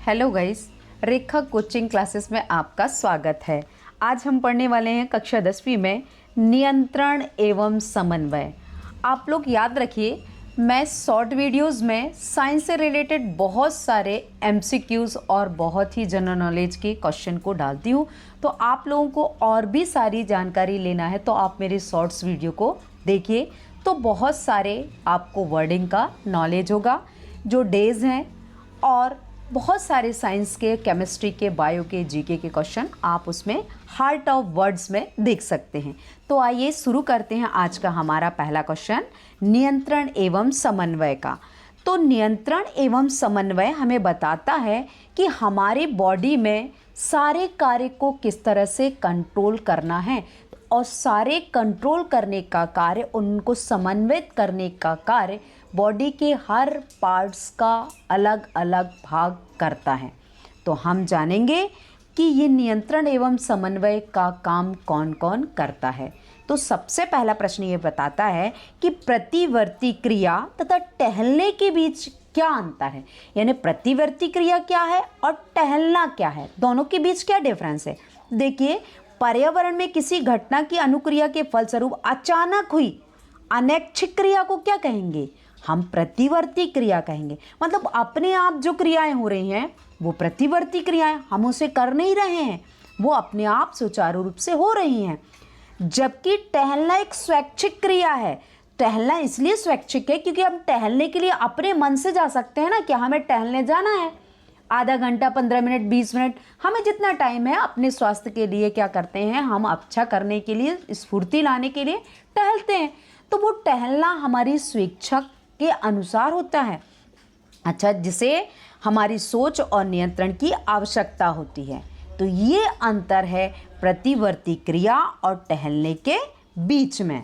Hello guys, रेखा coaching classes में आपका स्वागत है। आज हम पढ़ने वाले हैं कक्षा 10वीं में नियंत्रण एवं समन्वय। आप लोग याद रखिए, मैं शॉर्ट वीडियोस में साइंस से रिलेटेड बहुत सारे एमसीक्यूज़ और बहुत ही जनरल नॉलेज के क्वेश्चन को डालती हूँ। तो आप लोगों को और भी सारी जानकारी लेना है तो आप मेरे शॉर्ट्स वीडियो को देखिए, तो बहुत सारे आपको वर्डिंग का नॉलेज होगा, जो डेज हैं और बहुत सारे साइंस के, केमिस्ट्री के, बायो के, जीके के क्वेश्चन आप उसमें हार्ट ऑफ वर्ड्स में देख सकते हैं। तो आइए शुरू करते हैं आज का हमारा पहला क्वेश्चन, नियंत्रण एवं समन्वय का। तो नियंत्रण एवं समन्वय हमें बताता है कि हमारी बॉडी में सारे कार्य को किस तरह से कंट्रोल करना है और सारे कंट्रोल करने का कार्य, उनको समन्वित करने का कार्य बॉडी के हर पार्ट्स का अलग अलग भाग करता है। तो हम जानेंगे कि ये नियंत्रण एवं समन्वय का काम कौन कौन करता है। तो सबसे पहला प्रश्न ये बताता है कि प्रतिवर्ती क्रिया तथा टहलने के बीच क्या अंतर है। यानी प्रतिवर्ती क्रिया क्या है और टहलना क्या है, दोनों के बीच क्या डिफरेंस है। देखिए, पर्यावरण में किसी घटना की अनुक्रिया के फलस्वरूप अचानक हुई अनैच्छिक क्रिया को क्या कहेंगे, हम प्रतिवर्ती क्रिया कहेंगे। मतलब अपने आप जो क्रियाएं हो रही हैं वो प्रतिवर्ती क्रियाएं, हम उसे कर नहीं रहे हैं, वो अपने आप सुचारू रूप से हो रही हैं। जबकि टहलना एक स्वैच्छिक क्रिया है। टहलना इसलिए स्वैच्छिक है क्योंकि हम टहलने के लिए अपने मन से जा सकते हैं ना, कि हमें टहलने जाना है, आधा घंटा, 15 मिनट, 20 मिनट, हमें जितना टाइम है अपने स्वास्थ्य के लिए क्या करते हैं, हम अच्छा करने के लिए, स्फूर्ति लाने के लिए टहलते हैं। तो वो टहलना हमारी स्वेच्छा के अनुसार होता है, अच्छा, जिसे हमारी सोच और नियंत्रण की आवश्यकता होती है। तो ये अंतर है प्रतिवर्ती क्रिया और टहलने के बीच में।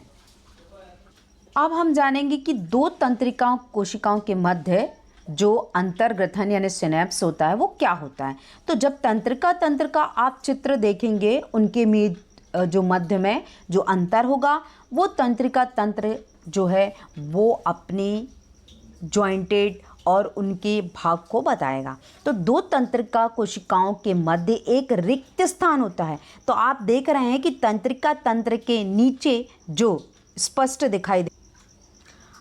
अब हम जानेंगे कि दो तंत्रिकाओं कोशिकाओं के मध्य जो अंतर्ग्रथन यानी सिनेप्स होता है वो क्या होता है। तो जब तंत्र का आप चित्र देखेंगे, उनके में जो मध्य में जो अंतर होगा, वो तंत्रिका तंत्र जो है वो अपनी जॉइंटेड और उनके भाग को बताएगा। तो दो तंत्रिका कोशिकाओं के मध्य एक रिक्त स्थान होता है। तो आप देख रहे हैं कि तंत्रिका तंत्र के नीचे जो स्पष्ट दिखाई दे,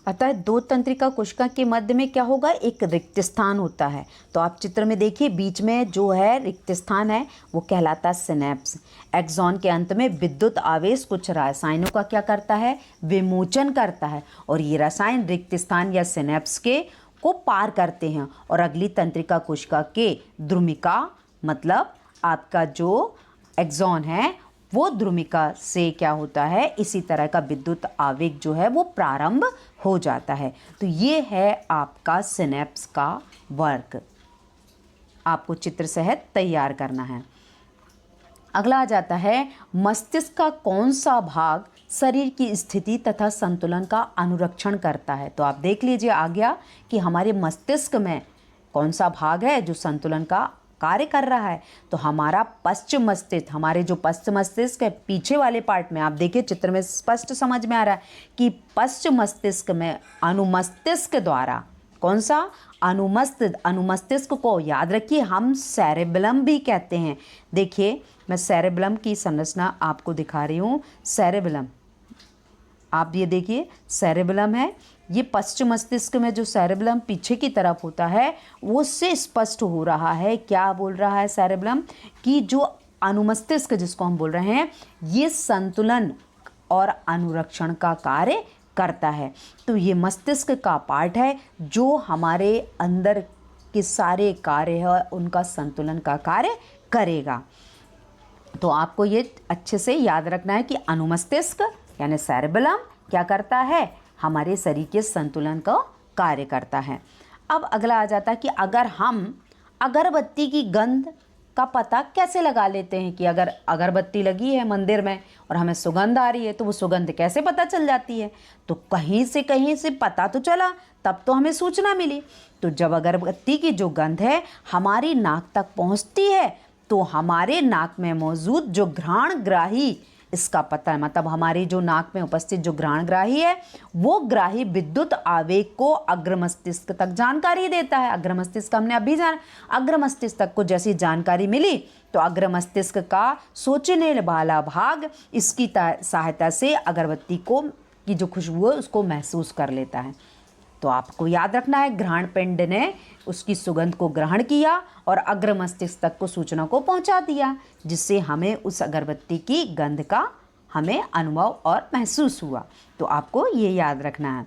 अतः दो तंत्रिका कोशिका के मध्य में क्या होगा, एक रिक्त स्थान होता है। तो आप चित्र में देखिए, बीच में जो है रिक्त स्थान है वो कहलाता है सिनेप्स। एक्सॉन के अंत में विद्युत आवेश कुछ रसायनों का क्या करता है, विमोचन करता है, और ये रसायन रिक्त स्थान या सिनेप्स के को पार करते हैं और अगली तंत्रिका कोशिका के द्रुमिका, मतलब आपका जो एक्सॉन है वो द्रुमिका से क्या होता है, इसी तरह का विद्युत आवेग जो है वो प्रारंभ हो जाता है। तो ये है आपका सिनेप्स का वर्क, आपको चित्र सहित तैयार करना है। अगला आ जाता है, मस्तिष्क का कौन सा भाग शरीर की स्थिति तथा संतुलन का अनुरक्षण करता है। तो आप देख लीजिए आ गया कि हमारे मस्तिष्क में कौन सा भाग है जो संतुलन का कार्य कर रहा है। तो हमारा पश्चिम मस्तिष्क, हमारे जो पश्चिम मस्तिष्क है पीछे वाले पार्ट में, आप देखिए चित्र में स्पष्ट समझ में आ रहा है कि पश्चिम मस्तिष्क में अनुमस्तिष्क द्वारा, कौन सा, अनुमस्तिष्क को याद रखिए हम सेरेबेलम भी कहते हैं। देखिए मैं सेरेबेलम की संरचना आपको दिखा रही हूँ। सेरेबेलम, आप ये देखिए सेरेबेलम है, ये पश्चिम मस्तिष्क में जो सेरेबेलम पीछे की तरफ होता है वो से स्पष्ट हो रहा है, क्या बोल रहा है सेरेबेलम, कि जो अनुमस्तिष्क जिसको हम बोल रहे हैं ये संतुलन और अनुरक्षण का कार्य करता है। तो ये मस्तिष्क का पार्ट है जो हमारे अंदर के सारे कार्य है उनका संतुलन का कार्य करेगा। तो आपको ये अच्छे से याद रखना है कि अनुमस्तिष्क यानी सेरेबेलम क्या करता है, हमारे शरीर के संतुलन का कार्य करता है। अब अगला आ जाता है कि अगर हम अगरबत्ती की गंध का पता कैसे लगा लेते हैं, कि अगर अगरबत्ती लगी है मंदिर में और हमें सुगंध आ रही है तो वो सुगंध कैसे पता चल जाती है। तो कहीं से पता तो चला, तब तो हमें सूचना मिली। तो जब अगरबत्ती की जो गंध है हमारी नाक तक पहुंचती है तो हमारे नाक में मौजूद जो घ्राणग्राही इसका पता है, मतलब हमारी जो नाक में उपस्थित जो घ्राणग्राही है वो ग्राही विद्युत आवेग को अग्र मस्तिष्क तक जानकारी देता है। अग्र मस्तिष्क हमने अभी जाना, अग्र मस्तिष्क तक को जैसी जानकारी मिली तो अग्र मस्तिष्क का सोचने वाला भाग इसकी सहायता से अगरबत्ती को की जो खुशबू है उसको महसूस कर लेता है। तो आपको याद रखना है, घ्राण पिंड ने उसकी सुगंध को ग्रहण किया और अग्र मस्तिष्क तक को सूचना को पहुंचा दिया, जिससे हमें उस अगरबत्ती की गंध का हमें अनुभव और महसूस हुआ। तो आपको ये याद रखना है।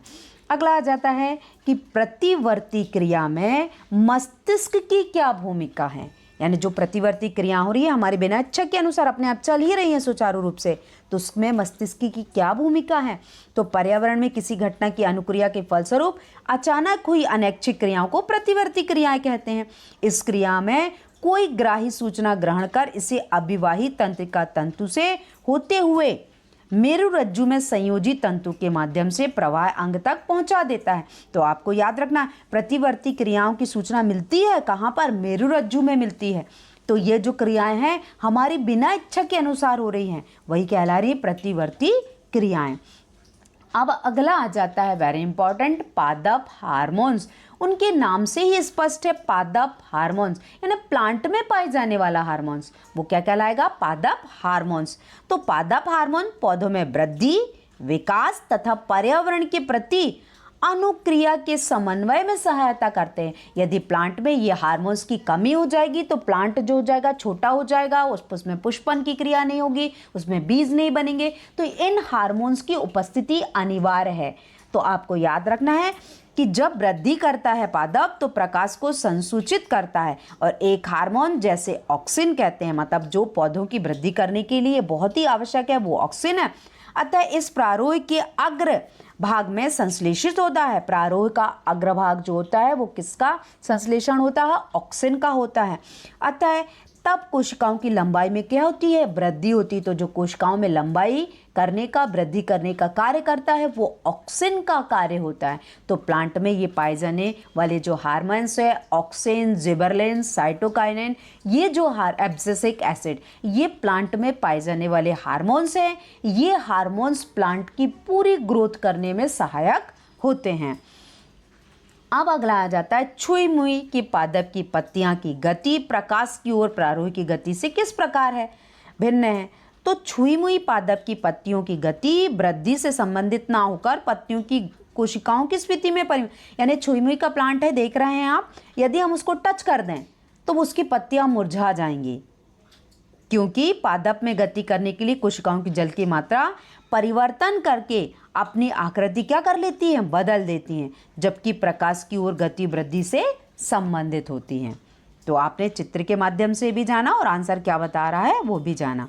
अगला आ जाता है कि प्रतिवर्ती क्रिया में मस्तिष्क की क्या भूमिका है, यानी जो प्रतिवर्ती क्रिया हो रही है हमारी बिना इच्छा के अनुसार अपने आप चल ही रही है सुचारू रूप से, तो उसमें मस्तिष्क की क्या भूमिका है। तो पर्यावरण में किसी घटना की अनुक्रिया के फलस्वरूप अचानक हुई अनैच्छिक क्रियाओं को प्रतिवर्ती क्रियाएं कहते हैं। इस क्रिया में कोई ग्राही सूचना ग्रहण कर इसे अभिवाही तंत्रिका तंतु से होते हुए मेरुरज्जु में संयोजी तंतु के माध्यम से प्रवाह अंग तक पहुंचा देता है। तो आपको याद रखना, प्रतिवर्ती क्रियाओं की सूचना मिलती है कहाँ पर, मेरुरज्जु में मिलती है। तो ये जो क्रियाएं हैं हमारी बिना इच्छा के अनुसार हो रही हैं, वही कहला रही है प्रतिवर्ती क्रियाएं। अब अगला आ जाता है वेरी इंपॉर्टेंट, पादप हार्मोन्स। उनके नाम से ही स्पष्ट है, पादप हार्मोन्स यानी प्लांट में पाए जाने वाला हार्मोन्स, वो क्या कहलाएगा, पादप हार्मोन्स। तो पादप हार्मोन पौधों में वृद्धि, विकास तथा पर्यावरण के प्रति अनुक्रिया के समन्वय में सहायता करते हैं। यदि प्लांट में ये हार्मोन्स की कमी हो जाएगी तो प्लांट जो हो जाएगा छोटा हो जाएगा, उसमें पुष्पन की क्रिया नहीं होगी, उसमें बीज नहीं बनेंगे। तो इन हार्मोन्स की उपस्थिति अनिवार्य है। तो आपको याद रखना है कि जब वृद्धि करता है पादप तो प्रकाश को संसूचित करता है, और एक हार्मोन जैसे ऑक्सिन कहते हैं, मतलब जो पौधों की वृद्धि करने के लिए बहुत ही आवश्यक है वो ऑक्सिन है। अतः इस प्रारोह के अग्र भाग में संश्लेषित होता है। प्रारोह का अग्रभाग जो होता है वो किसका संश्लेषण होता है, ऑक्सिन का होता है। अतः तब कोशिकाओं की लंबाई में क्या होती है, वृद्धि होती है। तो जो कोशिकाओं में लंबाई करने का, वृद्धि करने का कार्य करता है वो ऑक्सिन का कार्य होता है। तो प्लांट में ये पाए जाने वाले जो हार्मोन्स है, ऑक्सिन, जिबरलिन, साइटोकाइनिन, ये जो एब्सिसिक एसिड, ये प्लांट में पाए जाने वाले हार्मोन्स हैं। ये हार्मोन्स प्लांट की पूरी ग्रोथ करने में सहायक होते हैं। अब अगला आ जाता है छुई मुई की पादप की पत्तियां की गति प्रकाश की ओर प्रारोह की गति से किस प्रकार है, भिन्न है। तो छुई मुई पादप की पत्तियों की गति वृद्धि से संबंधित ना होकर पत्तियों की कोशिकाओं की स्थिति में यानी छुई मुई का प्लांट है, देख रहे हैं आप, यदि हम उसको टच कर दें तो उसकी पत्तियां मुरझा जाएंगी, क्योंकि पादप में गति करने के लिए कोशिकाओं की जल की मात्रा परिवर्तन करके अपनी आकृति क्या कर लेती हैं, बदल देती हैं, जबकि प्रकाश की ओर गति वृद्धि से संबंधित होती हैं। तो आपने चित्र के माध्यम से भी जाना और आंसर क्या बता रहा है वो भी जाना।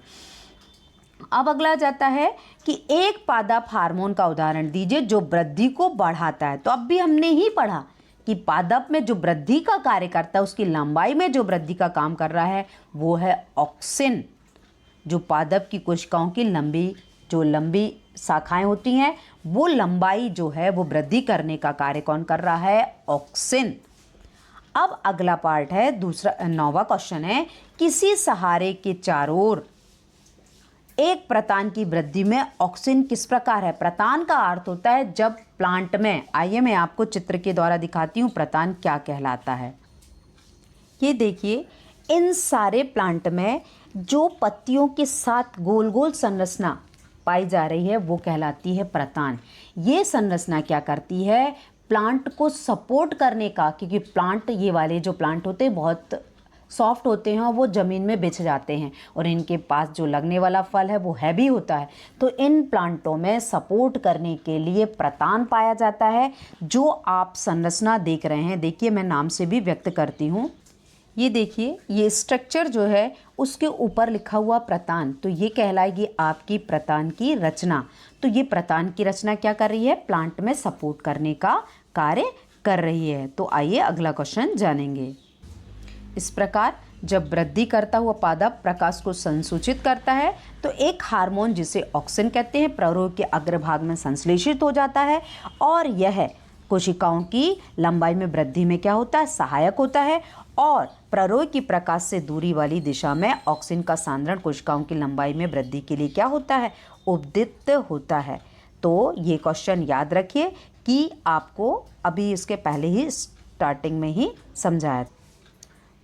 अब अगला जाता है कि एक पादप हार्मोन का उदाहरण दीजिए जो वृद्धि को बढ़ाता है। तो अब भी हमने ही पढ़ा कि पादप में जो वृद्धि का कार्य करता है, उसकी लंबाई में जो वृद्धि का काम कर रहा है वो है ऑक्सिन। जो पादप की कोशिकाओं की लंबी शाखाएं होती हैं, वो लंबाई जो है वो वृद्धि करने का कार्य कौन कर रहा है, ऑक्सिन। अब अगला पार्ट है दूसरा, 9वां क्वेश्चन है, किसी सहारे के चारों ओर एक प्रतान की वृद्धि में ऑक्सिन किस प्रकार है। प्रतान का अर्थ होता है जब प्लांट में, आइए मैं आपको चित्र के द्वारा दिखाती हूँ प्रतान क्या कहलाता है। ये देखिए, इन सारे प्लांट में जो पत्तियों के साथ गोल गोल संरचना पाई जा रही है वो कहलाती है प्रतान। ये संरचना क्या करती है, प्लांट को सपोर्ट करने का, क्योंकि प्लांट, ये वाले जो प्लांट होते हैं बहुत सॉफ्ट होते हैं और वो ज़मीन में बिछ जाते हैं, और इनके पास जो लगने वाला फल है वो हैवी होता है। तो इन प्लांटों में सपोर्ट करने के लिए प्रतान पाया जाता है। जो आप संरचना देख रहे हैं, देखिए मैं नाम से भी व्यक्त करती हूँ, ये देखिए, ये स्ट्रक्चर जो है उसके ऊपर लिखा हुआ प्रतान, तो ये कहलाएगी आपकी प्रतान की रचना। तो ये प्रतान की रचना क्या कर रही है, प्लांट में सपोर्ट करने का कार्य कर रही है। तो आइए अगला क्वेश्चन जानेंगे। इस प्रकार जब वृद्धि करता हुआ पादप प्रकाश को संसूचित करता है तो एक हार्मोन जिसे ऑक्सिन कहते हैं प्रारोह के अग्रभाग में संश्लेषित हो जाता है, और यह कोशिकाओं की लंबाई में वृद्धि में क्या होता है, सहायक होता है, और प्ररोह की प्रकाश से दूरी वाली दिशा में ऑक्सीजन का सांद्रण कोशिकाओं की लंबाई में वृद्धि के लिए क्या होता है? उपदीप्त होता है। तो ये क्वेश्चन याद रखिए कि आपको अभी इसके पहले ही स्टार्टिंग में ही समझाया।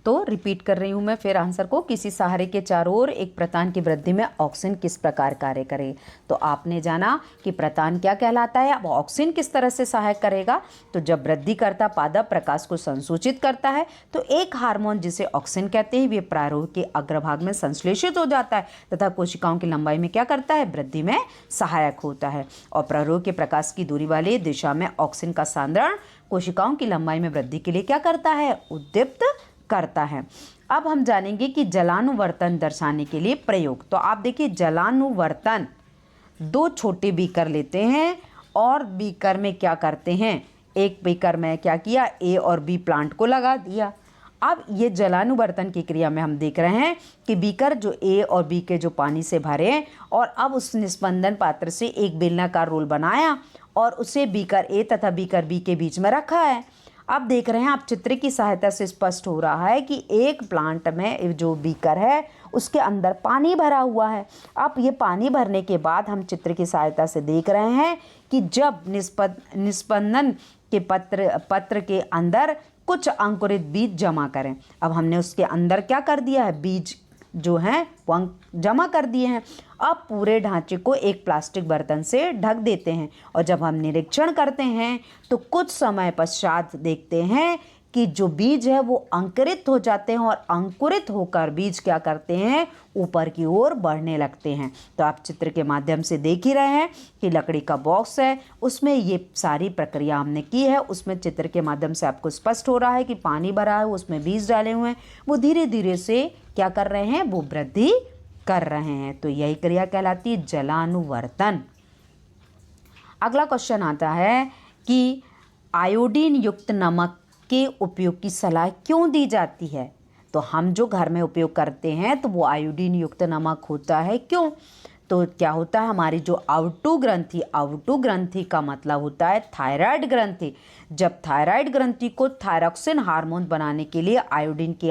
तो रिपीट कर रही हूँ मैं फिर आंसर को। किसी सहारे के चारों ओर एक प्रतान की वृद्धि में ऑक्सीजन किस प्रकार कार्य करे? तो आपने जाना कि प्रतान क्या कहलाता है। अब ऑक्सीजन किस तरह से सहायक करेगा? तो जब वृद्धि करता पादप प्रकाश को संसूचित करता है तो एक हार्मोन जिसे ऑक्सीजन कहते हैं वे प्रारोह के अग्रभाग में संश्लेषित हो जाता है तथा कोशिकाओं की लंबाई में क्या करता है? वृद्धि में सहायक होता है। और प्रारोह के प्रकाश की दूरी वाली दिशा में ऑक्सीजन का सांद्रण कोशिकाओं की लंबाई में वृद्धि के लिए क्या करता है? उद्दीप्त करता है। अब हम जानेंगे कि जलानुवर्तन दर्शाने के लिए प्रयोग। तो आप देखिए जलानुवर्तन, दो छोटे बीकर लेते हैं और बीकर में क्या करते हैं? एक बीकर में क्या किया? ए और बी प्लांट को लगा दिया। अब ये जलानुवर्तन की क्रिया में हम देख रहे हैं कि बीकर जो ए और बी के जो पानी से भरे हैं और अब उस निस्पंदन पात्र से एक बेलनाकार रोल बनाया और उसे बीकर ए तथा बीकर बी के बीच में रखा है। अब देख रहे हैं आप चित्र की सहायता से स्पष्ट हो रहा है कि एक प्लांट में जो बीकर है उसके अंदर पानी भरा हुआ है। अब ये पानी भरने के बाद हम चित्र की सहायता से देख रहे हैं कि जब निस्पंदन के पत्र के अंदर कुछ अंकुरित बीज जमा करें। अब हमने उसके अंदर क्या कर दिया है? बीज जो हैं वो जमा कर दिए हैं। अब पूरे ढांचे को एक प्लास्टिक बर्तन से ढक देते हैं और जब हम निरीक्षण करते हैं तो कुछ समय पश्चात देखते हैं कि जो बीज है वो अंकुरित हो जाते हैं और अंकुरित होकर बीज क्या करते हैं? ऊपर की ओर बढ़ने लगते हैं। तो आप चित्र के माध्यम से देख ही रहे हैं कि लकड़ी का बॉक्स है, उसमें ये सारी प्रक्रिया हमने की है। उसमें चित्र के माध्यम से आपको स्पष्ट हो रहा है कि पानी भरा है, उसमें बीज डाले हुए हैं, वो धीरे धीरे से क्या कर रहे हैं? वो वृद्धि कर रहे हैं। तो यही क्रिया कहलाती है जलानुवर्तन। अगला क्वेश्चन आता है कि आयोडीन युक्त नमक के उपयोग की सलाह क्यों दी जाती है? तो हम जो घर में उपयोग करते हैं तो वो आयोडीन युक्त नमक होता है। क्यों? तो क्या होता है? हमारी जो आउटू ग्रंथि का मतलब होता है थायराइड ग्रंथि। जब थायराइड ग्रंथि को थायरॉक्सिन हार्मोन बनाने के लिए आयोडीन की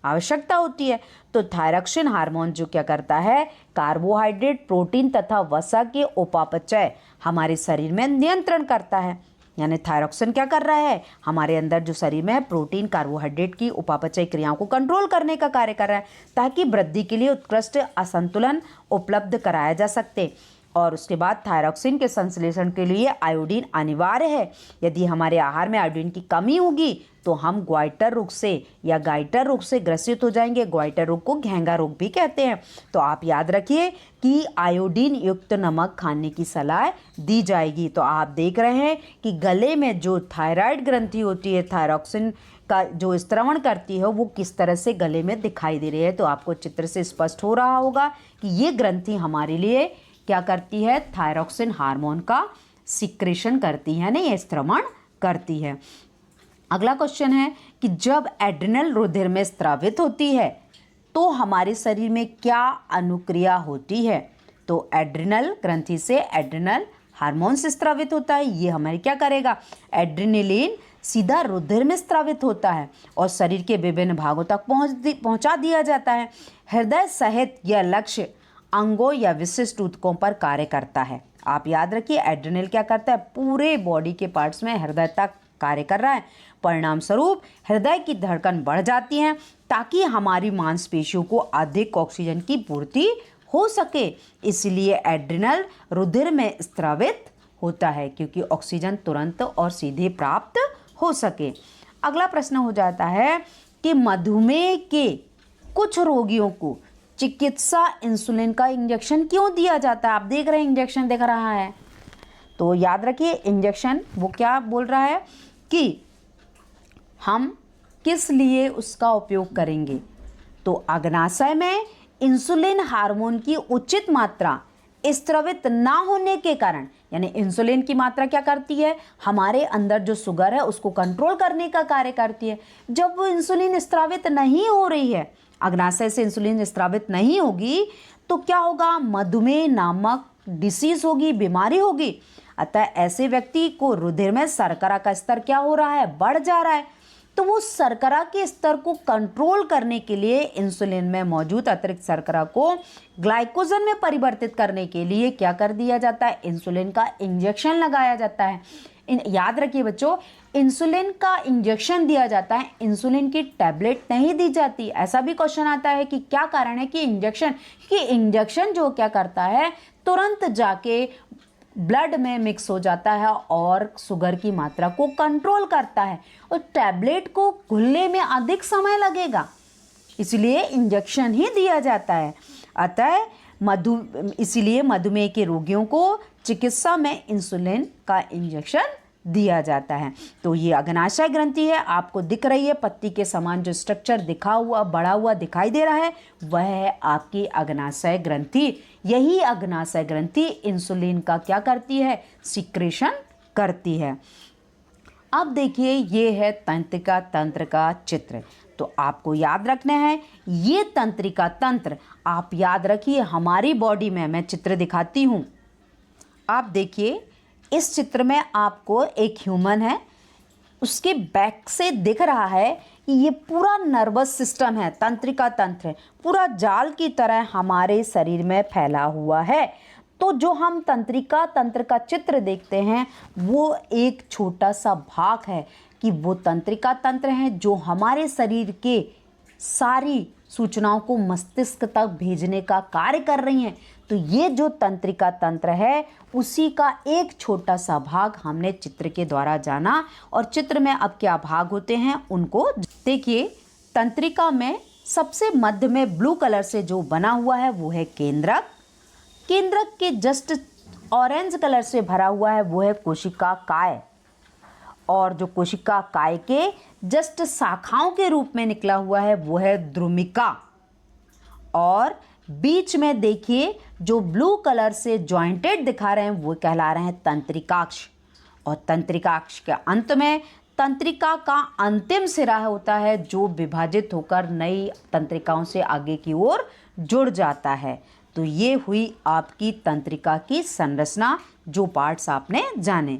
आवश्यकता होती है। तो थायरॉक्सिन हार्मोन जो क्या करता है? कार्बोहाइड्रेट, प्रोटीन तथा वसा के उपापचय हमारे शरीर में नियंत्रण करता है। यानी थायरॉक्सिन क्या कर रहा है? हमारे अंदर जो शरीर में है प्रोटीन, कार्बोहाइड्रेट की उपापचय क्रियाओं को कंट्रोल करने का कार्य कर रहा है ताकि वृद्धि के लिए उत्कृष्ट असंतुलन उपलब्ध कराया जा सके। और उसके बाद थायरॉक्सिन के संश्लेषण के लिए आयोडीन अनिवार्य है। यदि हमारे आहार में आयोडीन की कमी होगी तो हम ग्वाइटर रोग से या गाइटर रोग से ग्रसित हो जाएंगे। ग्वाइटर रोग को घेंगा रोग भी कहते हैं। तो आप याद रखिए कि आयोडीन युक्त नमक खाने की सलाह दी जाएगी। तो आप देख रहे हैं कि गले में जो थायराइड ग्रंथि होती है, थायरॉक्सिन का जो स्त्रवण करती है, वो किस तरह से गले में दिखाई दे रही है। तो आपको चित्र से स्पष्ट हो रहा होगा कि ये ग्रंथि हमारे लिए क्या करती है? थायरॉक्सिन हार्मोन का सिक्रेशन करती है, यानी स्त्रवण करती है। अगला क्वेश्चन है कि जब एड्रिनल रुधिर में स्रावित होती है तो हमारे शरीर में क्या अनुक्रिया होती है? तो एड्रिनल ग्रंथि से एड्रिनल हार्मोन से स्रावित होता है। ये हमारे क्या करेगा? एड्रिनलिन सीधा रुधिर में स्रावित होता है और शरीर के विभिन्न भागों तक पहुंचा दिया जाता है। हृदय सहित यह लक्ष्य अंगों या विशिष्ट ऊतकों पर कार्य करता है। आप याद रखिए एड्रिनल क्या करता है? पूरे बॉडी के पार्ट्स में हृदय तक कार्य कर रहा है। परिणाम स्वरूप हृदय की धड़कन बढ़ जाती है ताकि हमारी मांसपेशियों को अधिक ऑक्सीजन की पूर्ति हो सके। इसलिए एड्रिनल रुधिर में स्रावित होता है क्योंकि ऑक्सीजन तुरंत और सीधे प्राप्त हो सके। अगला प्रश्न हो जाता है कि मधुमेह के कुछ रोगियों को चिकित्सा इंसुलिन का इंजेक्शन क्यों दिया जाता है? आप देख रहे हैं इंजेक्शन दिख रहा है। तो याद रखिए इंजेक्शन वो क्या बोल रहा है कि हम किस लिए उसका उपयोग करेंगे। तो अग्नाशय में इंसुलिन हार्मोन की उचित मात्रा स्रावित ना होने के कारण, यानी इंसुलिन की मात्रा क्या करती है? हमारे अंदर जो शुगर है उसको कंट्रोल करने का कार्य करती है। जब वो इंसुलिन स्रावित नहीं हो रही है, अग्नाशय से इंसुलिन स्रावित नहीं होगी तो क्या होगा? मधुमेह नामक डिसीज होगी, बीमारी होगी। अतः ऐसे व्यक्ति को रुधिर में शर्करा का स्तर क्या हो रहा है? बढ़ जा रहा है। तो वो शर्करा के स्तर को कंट्रोल करने के लिए इंसुलिन में मौजूद अतिरिक्त शर्करा को ग्लाइकोजन में परिवर्तित करने के लिए क्या कर दिया जाता है, इंसुलिन का इंजेक्शन लगाया जाता है। याद रखिए बच्चों, इंसुलिन का इंजेक्शन दिया जाता है, इंसुलिन की टैबलेट नहीं दी जाती। ऐसा भी क्वेश्चन आता है कि क्या कारण है कि इंजेक्शन जो क्या करता है, तुरंत जाके ब्लड में मिक्स हो जाता है और शुगर की मात्रा को कंट्रोल करता है, और टैबलेट को घुलने में अधिक समय लगेगा, इसलिए इंजेक्शन ही दिया जाता है। अतः इसीलिए मधुमेह के रोगियों को चिकित्सा में इंसुलिन का इंजेक्शन दिया जाता है। तो ये अग्नाशय ग्रंथि है, आपको दिख रही है पत्ती के समान जो स्ट्रक्चर दिखा हुआ बड़ा हुआ दिखाई दे रहा है, वह है आपकी अग्नाशय ग्रंथि। यही अग्नाशय ग्रंथि इंसुलिन का क्या करती है, सिक्रेशन करती है। अब देखिए ये है तंत्रिका तंत्र का चित्र। तो आपको याद रखना है ये तंत्रिका तंत्र, आप याद रखिए हमारी बॉडी में, मैं चित्र दिखाती हूँ। आप देखिए इस चित्र में आपको एक ह्यूमन है, उसके बैक से दिख रहा है कि ये पूरा नर्वस सिस्टम है, तंत्रिका तंत्र है, पूरा जाल की तरह हमारे शरीर में फैला हुआ है। तो जो हम तंत्रिका तंत्र का चित्र देखते हैं वो एक छोटा सा भाग है कि वो तंत्रिका तंत्र हैं जो हमारे शरीर के सारी सूचनाओं को मस्तिष्क तक भेजने का कार्य कर रही हैं। तो ये जो तंत्रिका तंत्र है उसी का एक छोटा सा भाग हमने चित्र के द्वारा जाना। और चित्र में अब क्या भाग होते हैं उनको देखिए। तंत्रिका में सबसे मध्य में ब्लू कलर से जो बना हुआ है वो है केंद्रक। केंद्रक के जस्ट ऑरेंज कलर से भरा हुआ है वो है कोशिका काय, और जो कोशिका काय के जस्ट शाखाओं के रूप में निकला हुआ है वो है द्रुमिका। और बीच में देखिए जो ब्लू कलर से जॉइंटेड दिखा रहे हैं वो कहला रहे हैं तंत्रिकाक्ष। और तंत्रिकाक्ष के अंत में तंत्रिका का अंतिम सिरा होता है जो विभाजित होकर नई तंत्रिकाओं से आगे की ओर जुड़ जाता है। तो ये हुई आपकी तंत्रिका की संरचना, जो पार्ट्स आपने जाने।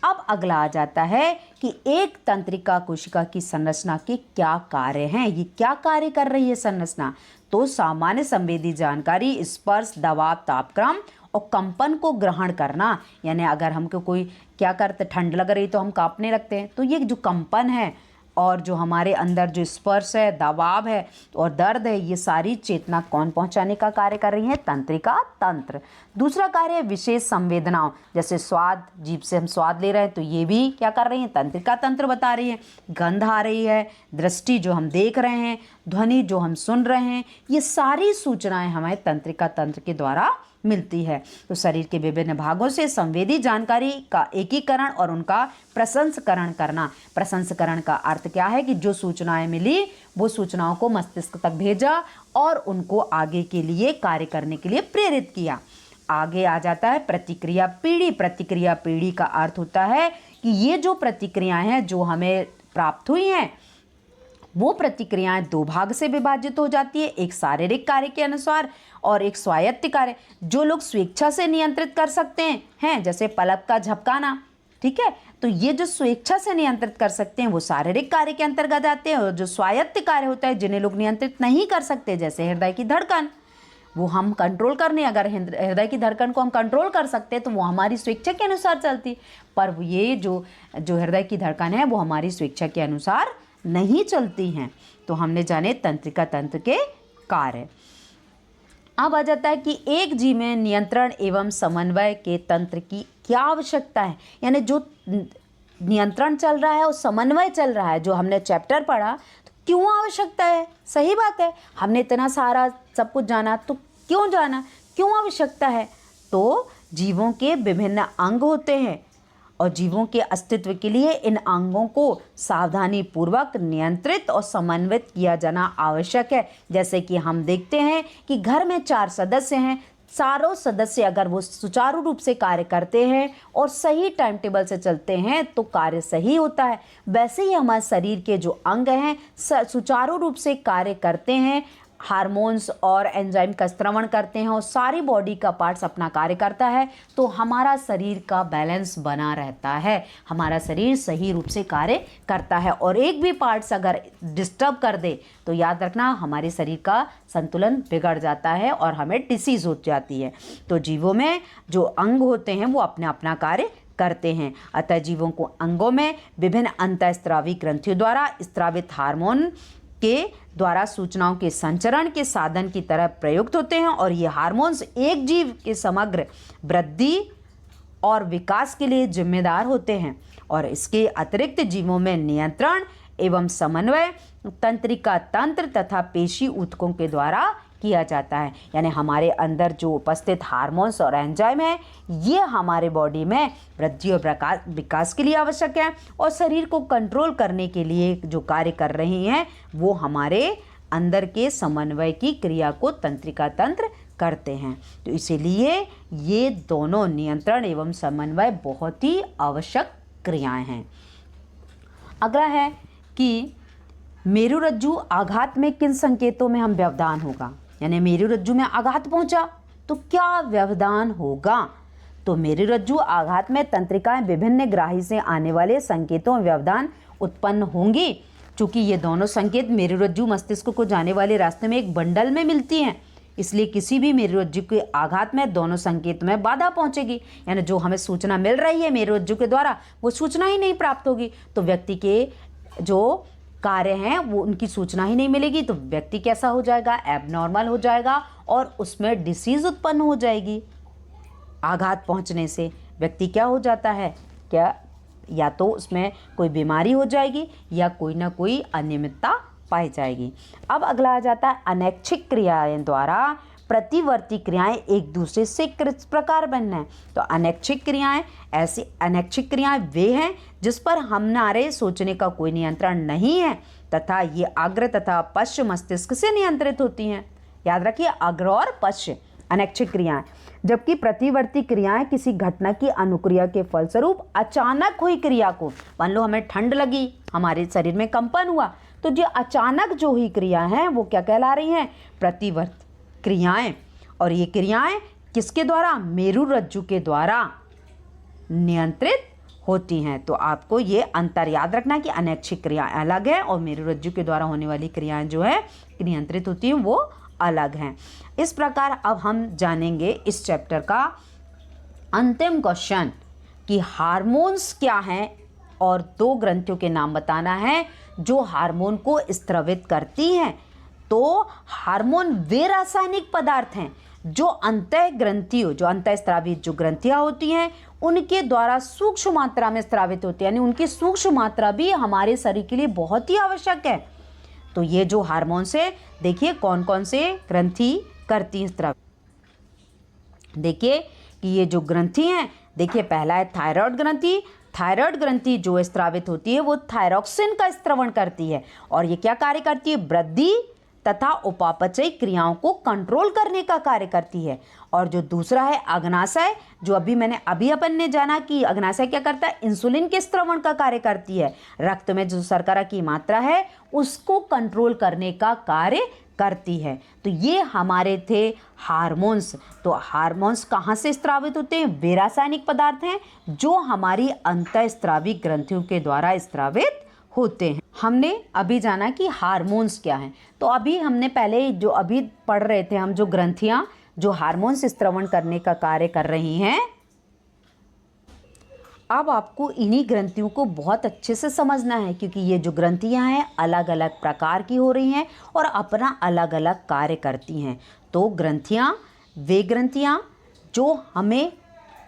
अब अगला आ जाता है कि एक तंत्रिका कोशिका की संरचना के क्या कार्य हैं, ये क्या कार्य कर रही है संरचना। तो सामान्य संवेदी जानकारी, स्पर्श, दबाव, तापक्रम और कंपन को ग्रहण करना, यानी अगर हमको कोई क्या करते, ठंड लग रही तो हम कांपने लगते हैं, तो ये जो कंपन है और जो हमारे अंदर जो स्पर्श है, दबाव है और दर्द है, ये सारी चेतना कौन पहुंचाने का कार्य कर रही है, तंत्रिका तंत्र। दूसरा कार्य है विशेष संवेदनाओं, जैसे स्वाद, जीभ से हम स्वाद ले रहे हैं तो ये भी क्या कर रही है, तंत्रिका तंत्र बता रही है। गंध आ रही है, दृष्टि जो हम देख रहे हैं, ध्वनि जो हम सुन रहे हैं, ये सारी सूचनाएं हमें तंत्रिका तंत्र के द्वारा मिलती है। तो शरीर के विभिन्न भागों से संवेदी जानकारी का एकीकरण और उनका प्रसंस्करण करना। प्रसंस्करण का अर्थ क्या है कि जो सूचनाएं मिली वो सूचनाओं को मस्तिष्क तक भेजा और उनको आगे के लिए कार्य करने के लिए प्रेरित किया। आगे आ जाता है प्रतिक्रिया पीढ़ी। प्रतिक्रिया पीढ़ी का अर्थ होता है कि ये जो प्रतिक्रियाएं हैं जो हमें प्राप्त हुई हैं वो प्रतिक्रियाएं दो भाग से विभाजित हो जाती है, एक शारीरिक कार्य के अनुसार और एक स्वायत्त कार्य। जो लोग स्वेच्छा से नियंत्रित कर सकते हैं जैसे पलक का झपकाना, ठीक है, तो ये जो स्वेच्छा से नियंत्रित कर सकते हैं वो शारीरिक कार्य के अंतर्गत आते हैं। और जो स्वायत्त कार्य होता है जिन्हें लोग नियंत्रित नहीं कर सकते, जैसे हृदय की धड़कन, वो हम कंट्रोल करने, अगर हृदय की धड़कन को हम कंट्रोल कर सकते हैं तो वो हमारी स्वेच्छा के अनुसार चलती, पर ये जो हृदय की धड़कन है वो हमारी स्वेच्छा के अनुसार नहीं चलती हैं। तो हमने जाने तंत्रिका तंत्र के कार्य। अब आ जाता है कि एक जीव में नियंत्रण एवं समन्वय के तंत्र की क्या आवश्यकता है, यानी जो नियंत्रण चल रहा है और समन्वय चल रहा है, जो हमने चैप्टर पढ़ा, तो क्यों आवश्यकता है। सही बात है, हमने इतना सारा सब कुछ जाना तो क्यों जाना, क्यों आवश्यकता है। तो जीवों के विभिन्न अंग होते हैं और जीवों के अस्तित्व के लिए इन अंगों को सावधानी पूर्वक नियंत्रित और समन्वित किया जाना आवश्यक है। जैसे कि हम देखते हैं कि घर में 4 सदस्य हैं, चारों सदस्य अगर वो सुचारू रूप से कार्य करते हैं और सही टाइम टेबल से चलते हैं तो कार्य सही होता है। वैसे ही हमारे शरीर के जो अंग हैं सुचारू रूप से कार्य करते हैं हार्मोन्स और एंजाइम का स्त्रवण करते हैं और सारी बॉडी का पार्ट्स अपना कार्य करता है, तो हमारा शरीर का बैलेंस बना रहता है, हमारा शरीर सही रूप से कार्य करता है। और एक भी पार्ट्स अगर डिस्टर्ब कर दे तो याद रखना हमारे शरीर का संतुलन बिगड़ जाता है और हमें डिसीज़ हो जाती है। तो जीवों में जो अंग होते हैं वो अपना अपना कार्य करते हैं। अतः जीवों को अंगों में विभिन्न अंतःस्रावी ग्रंथियों द्वारा स्रावित हार्मोन के द्वारा सूचनाओं के संचरण के साधन की तरह प्रयुक्त होते हैं और ये हार्मोन्स एक जीव के समग्र वृद्धि और विकास के लिए जिम्मेदार होते हैं। और इसके अतिरिक्त जीवों में नियंत्रण एवं समन्वय तंत्रिका तंत्र तथा पेशी ऊतकों के द्वारा किया जाता है। यानी हमारे अंदर जो उपस्थित हार्मोन्स और एंजाइम है ये हमारे बॉडी में वृद्धि और विकास के लिए आवश्यक है और शरीर को कंट्रोल करने के लिए जो कार्य कर रही हैं वो हमारे अंदर के समन्वय की क्रिया को तंत्रिका तंत्र करते हैं। तो इसीलिए ये दोनों नियंत्रण एवं समन्वय बहुत ही आवश्यक क्रियाएं हैं। अगला है कि मेरुरज्जु आघात में किन संकेतों में हम व्यवधान होगा, यानी मेरुरज्जु में आघात पहुंचा तो क्या व्यवधान होगा। तो मेरुरज्जु आघात में तंत्रिकाएं विभिन्न ग्राही से आने वाले संकेतों में व्यवधान उत्पन्न होंगी। चूंकि ये दोनों संकेत मेरुरज्जु मस्तिष्क को जाने वाले रास्ते में एक बंडल में मिलती हैं, इसलिए किसी भी मेरुरज्जु के आघात में दोनों संकेत में बाधा पहुंचेगी। यानी जो हमें सूचना मिल रही है मेरुरज्जु के द्वारा वो सूचना ही नहीं प्राप्त होगी, तो व्यक्ति के जो कार्य हैं वो उनकी सूचना ही नहीं मिलेगी, तो व्यक्ति कैसा हो जाएगा, एबनॉर्मल हो जाएगा और उसमें डिसीज उत्पन्न हो जाएगी। आघात पहुंचने से व्यक्ति क्या हो जाता है, क्या या तो उसमें कोई बीमारी हो जाएगी या कोई ना कोई अनियमितता पाई जाएगी। अब अगला आ जाता है अनैच्छिक क्रियाएं द्वारा प्रतिवर्ती क्रियाएं एक दूसरे से किस प्रकार बनना है। तो अनैच्छिक क्रियाएं, ऐसी अनैच्छिक क्रियाएं वे हैं जिस पर हमारे सोचने का कोई नियंत्रण नहीं है तथा ये अग्र तथा पश्च मस्तिष्क से नियंत्रित होती हैं। याद रखिए, अग्र और पश्च अनैच्छिक क्रियाएं, जबकि प्रतिवर्ती क्रियाएं किसी घटना की अनुक्रिया के फलस्वरूप अचानक हुई क्रिया को, मान लो हमें ठंड लगी, हमारे शरीर में कंपन हुआ, तो जो अचानक जो हुई क्रिया हैं वो क्या कहला रही हैं, प्रतिवर्ती क्रियाएं। और ये क्रियाएं किसके द्वारा, मेरुरज्जु के द्वारा नियंत्रित होती हैं। तो आपको ये अंतर याद रखना कि अनैच्छिक क्रियाएं अलग है और मेरुरज्जु के द्वारा होने वाली क्रियाएं जो है नियंत्रित होती हैं वो अलग हैं। इस प्रकार अब हम जानेंगे इस चैप्टर का अंतिम क्वेश्चन कि हार्मोन्स क्या हैं और दो ग्रंथियों के नाम बताना है जो हार्मोन को स्रावित करती हैं। तो हार्मोन वे रासायनिक पदार्थ हैं जो अंतः ग्रंथियों, जो अंतःस्रावी जो ग्रंथियां होती हैं उनके द्वारा सूक्ष्म मात्रा में स्रावित होती है, यानी उनकी सूक्ष्म मात्रा भी हमारे शरीर के लिए बहुत ही आवश्यक है। तो ये जो हार्मोन्स है, देखिए कौन कौन से ग्रंथि करती हैं स्राव। देखिए कि ये जो ग्रंथि हैं, देखिए पहला है थायराइड ग्रंथि। थायराइड ग्रंथि जो स्रावित होती है वो थायरोक्सिन का स्त्रवण करती है और ये क्या कार्य करती है, वृद्धि तथा उपापचयी क्रियाओं को कंट्रोल करने का कार्य करती है। और जो दूसरा है अग्नाशय, जो अभी अपन ने जाना कि अग्नाशय क्या करता है, इंसुलिन के स्त्रवण का कार्य करती है। रक्त में जो शर्करा की मात्रा है उसको कंट्रोल करने का कार्य करती है। तो ये हमारे थे हार्मोन्स। तो हार्मोन्स कहाँ से स्रावित होते हैं, वे रासायनिक पदार्थ हैं जो हमारी अंतःस्रावी ग्रंथियों के द्वारा स्रावित होते हैं। हमने अभी जाना कि हार्मोन्स क्या हैं। तो अभी हमने पहले जो अभी पढ़ रहे थे हम, जो ग्रंथियां जो हार्मोन्स स्त्रवण करने का कार्य कर रही हैं, अब आपको इन्हीं ग्रंथियों को बहुत अच्छे से समझना है क्योंकि ये जो ग्रंथियां हैं अलग अलग प्रकार की हो रही हैं और अपना अलग अलग कार्य करती हैं। तो ग्रंथियां वे ग्रंथियां जो हमें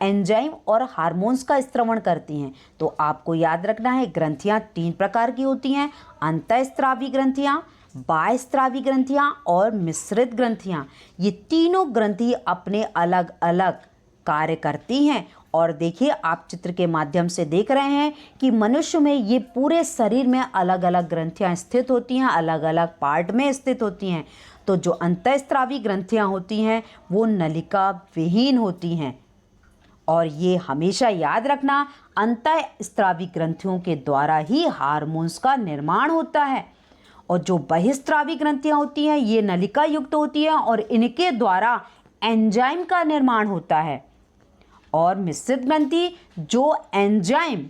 एंजाइम और हार्मोन्स का स्त्रवण करती हैं। तो आपको याद रखना है ग्रंथियां तीन प्रकार की होती हैं, अंतःस्रावी ग्रंथियां, बाह्यस्रावी ग्रंथियां और मिश्रित ग्रंथियां। ये तीनों ग्रंथि अपने अलग अलग कार्य करती हैं। और देखिए आप चित्र के माध्यम से देख रहे हैं कि मनुष्य में ये पूरे शरीर में अलग अलग ग्रंथियां स्थित होती हैं, अलग अलग पार्ट में स्थित होती हैं। तो जो अंतःस्रावी ग्रंथियां होती हैं वो नलिका विहीन होती हैं और ये हमेशा याद रखना अंतःस्रावी ग्रंथियों के द्वारा ही हार्मोन्स का निर्माण होता है। और जो बहिस्त्रावी ग्रंथियां होती हैं ये नलिका युक्त होती हैं और इनके द्वारा एंजाइम का निर्माण होता है। और मिश्रित ग्रंथि जो एंजाइम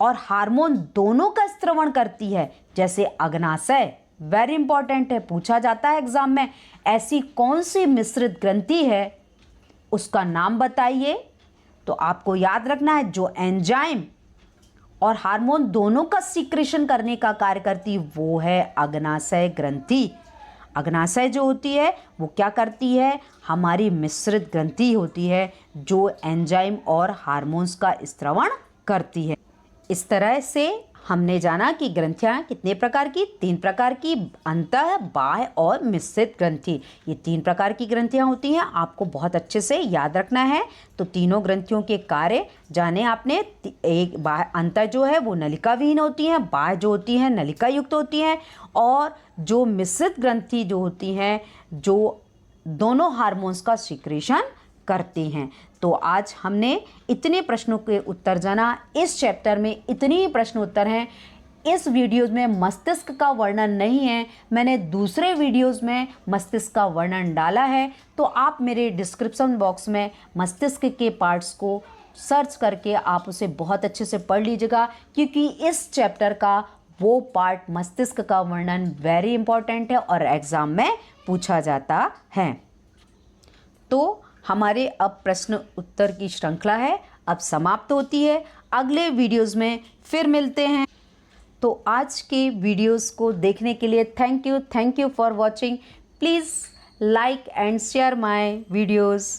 और हार्मोन दोनों का स्त्रवण करती है, जैसे अग्नाशय, वेरी इंपॉर्टेंट है, पूछा जाता है एग्जाम में। ऐसी कौन सी मिश्रित ग्रंथि है, उसका नाम बताइए। तो आपको याद रखना है जो एंजाइम और हार्मोन दोनों का सीक्रेशन करने का कार्य करती वो है अग्नाशय ग्रंथि। अग्नाशय जो होती है वो क्या करती है, हमारी मिश्रित ग्रंथि होती है जो एंजाइम और हार्मोन्स का स्त्रवण करती है। इस तरह से हमने जाना कि ग्रंथियाँ कितने प्रकार की, 3 प्रकार की, अंतः, बाह्य और मिश्रित ग्रंथि। ये 3 प्रकार की ग्रंथियाँ होती हैं, आपको बहुत अच्छे से याद रखना है। तो तीनों ग्रंथियों के कार्य जाने आपने। एक बाह्य, अंतः जो है वो नलिका विहीन होती हैं, बाह्य जो होती हैं नलिका युक्त होती हैं, और जो मिश्रित ग्रंथि जो होती हैं जो दोनों हार्मोन्स का सीक्रेशन करती हैं। तो आज हमने इतने प्रश्नों के उत्तर जाना। इस चैप्टर में इतने ही प्रश्न उत्तर हैं। इस वीडियोज़ में मस्तिष्क का वर्णन नहीं है, मैंने दूसरे वीडियोज़ में मस्तिष्क का वर्णन डाला है। तो आप मेरे डिस्क्रिप्शन बॉक्स में मस्तिष्क के पार्ट्स को सर्च करके आप उसे बहुत अच्छे से पढ़ लीजिएगा, क्योंकि इस चैप्टर का वो पार्ट मस्तिष्क का वर्णन वेरी इंपॉर्टेंट है और एग्ज़ाम में पूछा जाता है। तो हमारे अब प्रश्न उत्तर की श्रृंखला है अब समाप्त होती है। अगले वीडियोज़ में फिर मिलते हैं। तो आज के वीडियोज़ को देखने के लिए thank you for watching. Please like and share my videos.